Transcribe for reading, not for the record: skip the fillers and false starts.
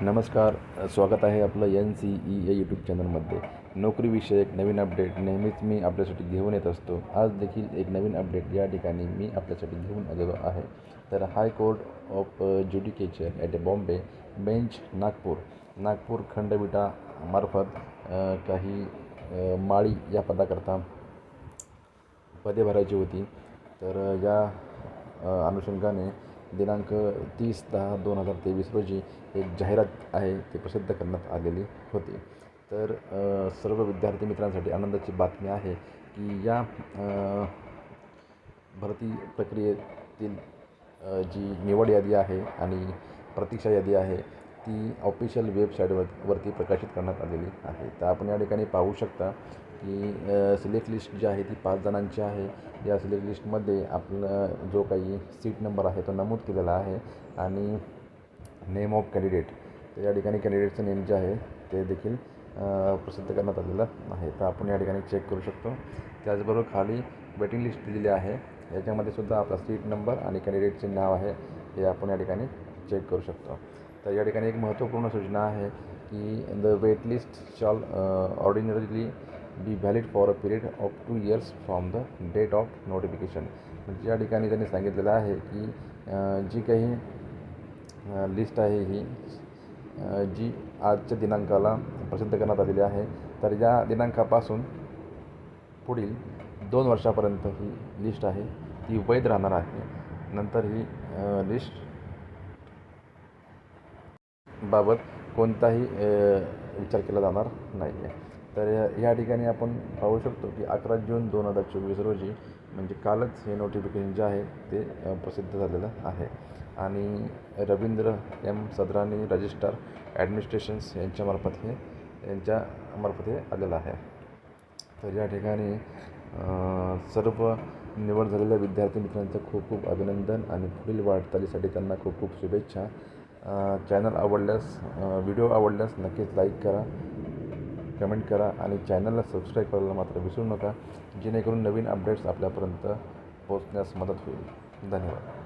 नमस्कार. स्वागत आहे आपलं NCEA यूट्यूब चॅनलमध्ये. नोकरीविषयक नवीन अपडेट नेहमीच मी आपल्यासाठी घेऊन येत असतो. आज देखील एक नवीन अपडेट या ठिकाणी मी आपल्यासाठी घेऊन आलेलो आहे. तर high court of judicature at Bombay bench Nagpur खंडपीठामार्फत काही माळी या पदाकरता पदे भरायची होती. तर या अनुषंगाने दिनांक 30/10/2023 रोजी एक जाहिरात आहे ती प्रसिद्ध करण्यात आलेली होती. तर सर्व विद्यार्थी मित्रांसाठी आनंदाची बातमी आहे की या भरती प्रक्रियेतील जी निवड यादी आहे आणि प्रतीक्षा यादी आहे ती ऑफिशियल वेबसाईटवरती प्रकाशित करण्यात आलेली आहे. तर आपण या ठिकाणी पाहू शकता की सिलेक्ट लिस्ट जी आहे ती 5 जणांची आहे. या सिलेक्ट लिस्टमध्ये आपला जो काही सीट नंबर आहे तो नमूद केलेला आहे आणि नेम ऑफ कॅन्डिडेट, तर या ठिकाणी कॅन्डिडेटचं नेम जे आहे ते देखील प्रसिद्ध करण्यात आलेलं आहे. तर आपण या ठिकाणी चेक करू शकतो. त्याचबरोबर खाली वेटिंग लिस्ट दिलेली आहे. याच्यामध्ये सुद्धा आपला सीट नंबर आणि कॅन्डिडेटचे नाव आहे हे आपण या ठिकाणी चेक करू शकतो. तर या ठिकाणी एक महत्त्वपूर्ण सूचना आहे की the wait list shall ordinarily be valid for a period of 2 years from the date of notification. म्हणजे या ठिकाणी त्यांनी सांगितलेलं आहे की जी काही लिस्ट आहे ही जी आजच्या दिनांकाला प्रसिद्ध करण्यात आलेली आहे, तर या दिनांकापासून पुढील 2 वर्षापर्यंत ही लिस्ट आहे ती वैध राहणार आहे. नंतर ही लिस्ट बाबत कोणताही विचार केला जाणार नाही आहे. तर या ठिकाणी आपण पाहू शकतो की 11 जून 2024 रोजी म्हणजे कालच हे नोटिफिकेशन जे आहे ते प्रसिद्ध झालेलं आहे आणि रवींद्र एम सदरानी रजिस्ट्रार ॲडमिनिस्ट्रेशन्स यांच्यामार्फत हे आलेलं आहे. तर या ठिकाणी सर्व निवड झालेल्या विद्यार्थी मित्रांचं खूप खूप अभिनंदन आणि पुढील वाटचालीसाठी त्यांना खूप खूप शुभेच्छा. चॅनल आवडल्यास व्हिडिओ आवडल्यास नक्कीच लाईक करा, कमेंट करा आणि चॅनलला सबस्क्राईब करायला मात्र विसरू नका, जेणेकरून नवीन अपडेट्स आपल्यापर्यंत पोहोचण्यास मदत होईल. धन्यवाद.